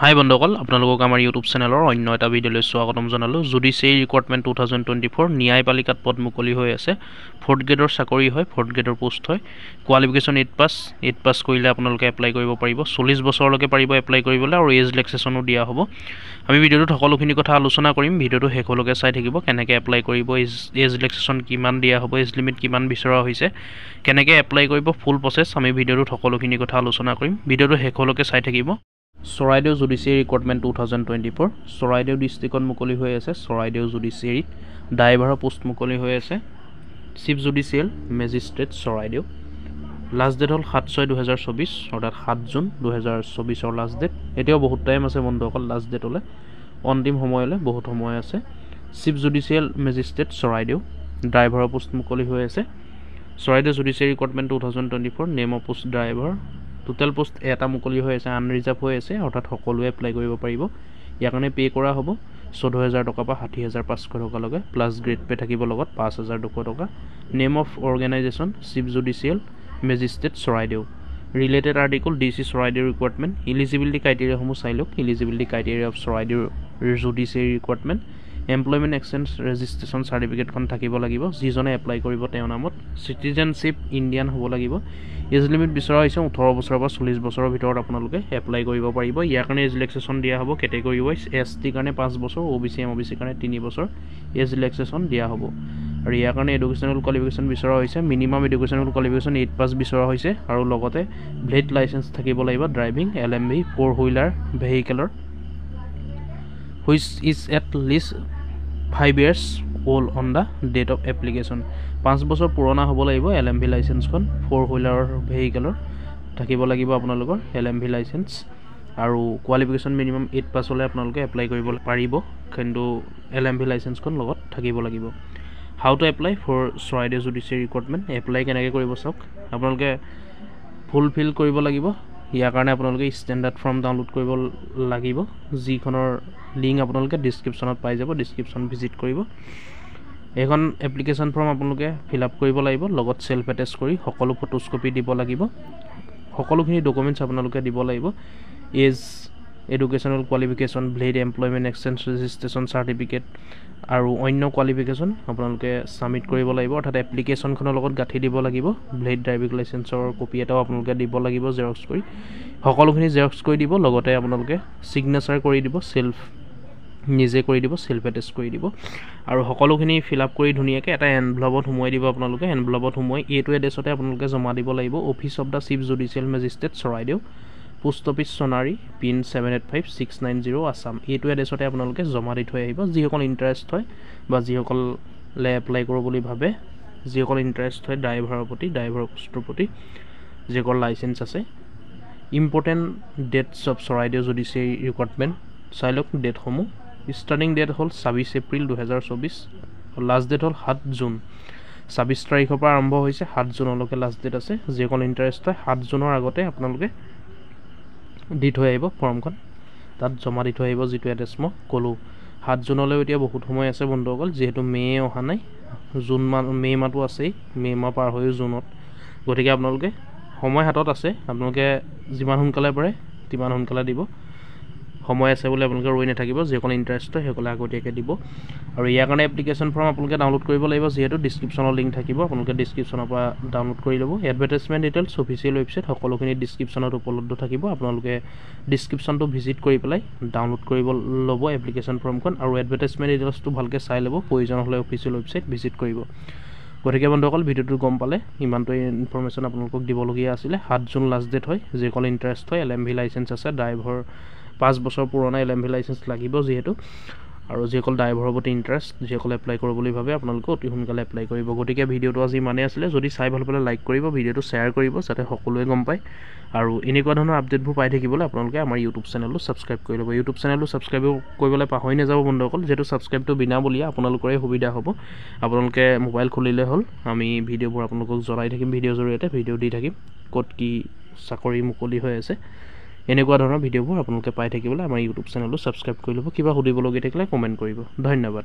হাই বন্ধুসকল, আপোনালোকক আমাৰ ইউটিউব চেনেলৰ অন্য এটা ভিডিঅ'লৈ স্বাগতম জনালোঁ। জুডিচিয়েৰী ৰিক্ৰুটমেণ্ট 2024 ন্যায়পালিকাত পদ মুকলি হৈ আছে। 4th গ্ৰেডৰ চাকৰি হয়, 4th গ্ৰেডৰ পোষ্ট হয়। কোৱালিফিকেশ্যন 8 পাছ কৰিলে আপোনালোকে এপ্লাই কৰিব পাৰিব। 40 বছৰলৈকে পাৰিব এপ্লাই কৰিবলৈ আৰু এজ ৰিলেক্সেশ্যনো দিয়া হ'ব। আমি ভিডিঅ'টোত সকলোখিনি কথা আলোচনা কৰিম। ভিডিঅ'টো শেষলৈকে চাই থাকিব। কেনেকৈ এপ্লাই কৰিব, এজ ৰিলেক্সেশ্যন কিমান দিয়া হ'ব, এজ লিমিট কিমান বিচৰা হৈছে, কেনেকৈ এপ্লাই কৰিব, ফুল প্ৰচেছ আমি ভিডিঅ'টোত সকলোখিনি কথা আলোচনা কৰিম। ভিডিঅ'টো শেষলৈকে চাই থাকিব। চৰাইদেউ জুডিচিয়েৰী ৰিক্ৰুটমেণ্ট 2024 চৰাইদেউ ডিষ্ট্ৰিক্টত মুকলি হৈ আছে। চৰাইদেউ জুডিচিয়েৰীত ড্ৰাইভাৰৰ পোষ্ট মুকলি হৈ আছে। Chief judicial magistrate Charaideo. Last date হ'ল 7/6/2024 অৰ্থাৎ 7 জুন 2024 লাষ্ট ডেট। এতিয়াও বহুত টাইম আছে বন্ধুসকল লাষ্ট ডেটলৈ, অন্তিম সময়লৈ বহুত সময় আছে। চিফ জুডিচিয়েল মেজিষ্ট্ৰেট চৰাইদেউ ড্ৰাইভাৰৰ পোষ্ট মুকলি হৈ আছে। Charaideo judiciary recruitment 2024 name of post driver. Total post এটা মুকলি হৈ আছে, আনৰিজাৰ্ভ হৈ আছে, অৰ্থাৎ সকলোৱে এপ্লাই কৰিব পাৰিব। ইয়াৰ কাৰণে পে' কৰা হ'ব 14,000 টকাৰ পৰা 60,500 টকালৈকে, প্লাছ গ্ৰেড পে' থাকিব লগত 5,200 টকা। Name of organisation chief judicial magistrate Charaideo. Related article DC Charaideo recruitment. Eligibility ক্ৰাইটেৰিয়াসমূহ চাই লওক। Eligibility criteria of Charaideo judiciary recruitment. Employment exchange registration চাৰ্টিফিকেটখন থাকিব লাগিব, যিজনে এপ্লাই কৰিব তেওঁৰ নামত। চিটিজেনশ্বিপ ইণ্ডিয়ান হ'ব লাগিব। এজ লিমিট বিচৰা হৈছে 18 বছৰৰ পৰা 40 বছৰৰ ভিতৰত আপোনালোকে এপ্লাই কৰিব পাৰিব। ইয়াৰ কাৰণে এজ ৰিলেক্সেশ্যন দিয়া হ'ব কেটেগৰী ৱাইজ। ST কাৰণে 5 বছৰ, OBC MOBC কাৰণে 3 বছৰ এজ ৰিলেক্সেশ্যন দিয়া হ'ব। আৰু ইয়াৰ কাৰণে এডুকেশ্যনেল কোৱালিফিকেশ্যন বিচৰা হৈছে। মিনিমাম এডুকেশ্যনেল কোৱালিফিকেশ্যন 8 পাছ বিচৰা হৈছে আৰু লগতে ভেলিড লাইচেঞ্চ থাকিব লাগিব ড্ৰাইভিং LMV 4 হুইলাৰ ভেহিকেলৰ which is at least 5 years old on the date of application. 5 বছৰ পুৰণা হ'ব লাগিব LMV লাইচেঞ্চখন। 4 হুইলাৰৰ ভেহিকেলৰ থাকিব লাগিব আপোনালোকৰ LMV লাইচেঞ্চ। আৰু কোৱালিফিকেশ্যন মিনিমাম 8 পাছ হ'লে আপোনালোকে এপ্লাই কৰিব পাৰিব, কিন্তু LMV লাইচেঞ্চখন লগত থাকিব লাগিব। How to apply for Charaideo judiciary recruitment. Apply কেনেকৈ কৰিব চাওক। আপোনালোকে ফুলফিল কৰিব লাগিব। ইয়াৰ কাৰণে আপোনালোকে ষ্টেণ্ডাৰ্ড ফৰ্ম ডাউনলোড কৰিব লাগিব, যিখনৰ লিংক আপোনালোকে ডিছক্ৰিপশ্যনত পাই যাব। ডিছক্ৰিপশ্যন ভিজিট কৰিব। এইখন এপ্লিকেশ্যন ফৰ্ম আপোনালোকে ফিল আপ কৰিব লাগিব, লগত চেল্ফ এটেষ্ট কৰি সকলো ফটোজ কপি দিব লাগিব। সকলোখিনি ডকুমেণ্টছ আপোনালোকে দিব লাগিব। Age, educational qualification, valid employment exchange registration certificate আৰু অন্য কোৱালিফিকেশ্যন আপোনালোকে ছাবমিট কৰিব লাগিব, অৰ্থাৎ এপ্লিকেশ্যনখনৰ লগত গাঁঠি দিব লাগিব। ভেলিড ড্ৰাইভিং লাইচেঞ্চৰ কপি এটাও আপোনালোকে দিব লাগিব জেৰক্স কৰি। সকলোখিনি জেৰক্স কৰি দিব, লগতে আপোনালোকে ছিগনেচাৰ কৰি দিব, নিজে কৰি দিব, চেল্ফ এটেষ্ট কৰি দিব। আৰু সকলোখিনি ফিল আপ কৰি ধুনীয়াকৈ এটা এনভেলপত সোমোৱাই দিব আপোনালোকে। এনভেলপত সোমোৱাই এইটো এড্ৰেছতে আপোনালোকে জমা দিব লাগিব। Office of the chief judicial magistrate Charaideo, post office Sonari, pin 785690 Assam. এইটো এড্ৰেছতে আপোনালোকে জমা দি থৈ আহিব। যিসকল ইণ্টাৰেষ্ট হয় বা যিসকলে এপ্লাই কৰোঁ বুলি ভাবে, যিসকল ইণ্টাৰেষ্ট হয় ড্ৰাইভাৰৰ প্ৰতি, ড্ৰাইভাৰৰ পোষ্টৰ প্ৰতি, যিসকল লাইচেঞ্চ আছে। Important dates of Charaideo judiciary recruitment চাই লওক ডেটসমূহ। ষ্টাৰ্টিং ডেট হ'ল 26 এপ্ৰিল 2024, লাষ্ট ডেট হ'ল 7 জুন। 26 তাৰিখৰ পৰা আৰম্ভ হৈছে, 7 জুনলৈকে লাষ্ট ডেট আছে। যিসকল ইণ্টাৰেষ্ট হয় 7 জুনৰ আগতে আপোনালোকে দি থৈ আহিব ফৰ্মখন, তাত জমা দি থৈ আহিব যিটো এড্ৰেছ মই ক'লোঁ। 7 জুনলৈও এতিয়া বহুত সময় আছে বন্ধুসকল, যিহেতু মে' অহা নাই, মে' মাহটো আছেই, মে' মাহ পাৰ হৈও জুনত, গতিকে আপোনালোকে সময় হাতত আছে। আপোনালোকে যিমান সোনকালে পাৰে তিমান সোনকালে দিব। সময় আছে বুলি আপোনালোকে ৰৈ নাথাকিব। যিসকল ইণ্টাৰেষ্ট হয় সেইসকলে আগতীয়াকৈ দিব। আৰু ইয়াৰ কাৰণে এপ্লিকেশ্যন ফৰ্ম আপোনালোকে ডাউনলোড কৰিব লাগিব, যিহেতু ডিছক্ৰিপশ্যনৰ লিংক থাকিব, আপোনালোকে ডিছক্ৰিপশ্যনৰ পৰা ডাউনলোড কৰি ল'ব। এডভাৰটাইজমেণ্ট ডিটেইলছ অফিচিয়েল ৱেবছাইট সকলোখিনি ডিছক্ৰিপশ্যনত উপলব্ধ থাকিব। আপোনালোকে ডিছক্ৰিপশ্যনটো ভিজিট কৰি পেলাই ডাউনলোড কৰিব ল'ব এপ্লিকেশ্যন ফৰ্মখন, আৰু এডভাৰটাইজমেণ্ট ডিটেইলছটো ভালকৈ চাই ল'ব। প্ৰয়োজন হ'লে অফিচিয়েল ৱেবছাইট ভিজিট কৰিব। গতিকে বন্ধুসকল ভিডিঅ'টো গম পালে, ইমানটোৱে ইনফৰমেশ্যন আপোনালোকক দিবলগীয়া আছিলে। 7 জুন লাষ্ট ডেট হয়। যিসকল ইণ্টাৰেষ্ট হয়, LMV লাইচেঞ্চ আছে, ড্ৰাইভাৰ 5 বছৰ পুৰণা LMV লাইচেঞ্চ লাগিব যিহেতু, আৰু যিসকল ড্ৰাইভাৰৰ প্ৰতি ইণ্টাৰেষ্ট, যিসকলে এপ্লাই কৰোঁ বুলি ভাবে আপোনালোকে অতি সোনকালে এপ্লাই কৰিব। গতিকে ভিডিঅ'টো আজি ইমানেই আছিলে। যদি চাই ভাল পালে লাইক কৰিব, ভিডিঅ'টো শ্বেয়াৰ কৰিব, যাতে সকলোৱে গম পায়। আৰু এনেকুৱা ধৰণৰ আপডেটবোৰ পাই থাকিবলৈ আপোনালোকে আমাৰ ইউটিউব চেনেলটো ছাবস্ক্ৰাইব কৰি ল'ব। ইউটিউব চেনেলটো ছাবস্ক্ৰাইব কৰিবলৈ পাহৰি নাযাব বন্ধুসকল, যিহেতু ছাবস্ক্ৰাইবটো বিনামূলীয়া, আপোনালোকৰে সুবিধা হ'ব। আপোনালোকে মোবাইল খুলিলে হ'ল, আমি ভিডিঅ'বোৰ আপোনালোকক জনাই থাকিম, ভিডিঅ'ৰ জৰিয়তে ভিডিঅ' দি থাকিম, ক'ত কি চাকৰি মুকলি হৈ আছে। এনেকুৱা ধৰণৰ ভিডিঅ'বোৰ আপোনালোকে পাই থাকিবলৈ আমাৰ ইউটিউব চেনেলটো ছাবস্ক্ৰাইব কৰি ল'ব। কিবা সুধিবলগীয়া থাকিলে কমেণ্ট কৰিব। ধন্যবাদ।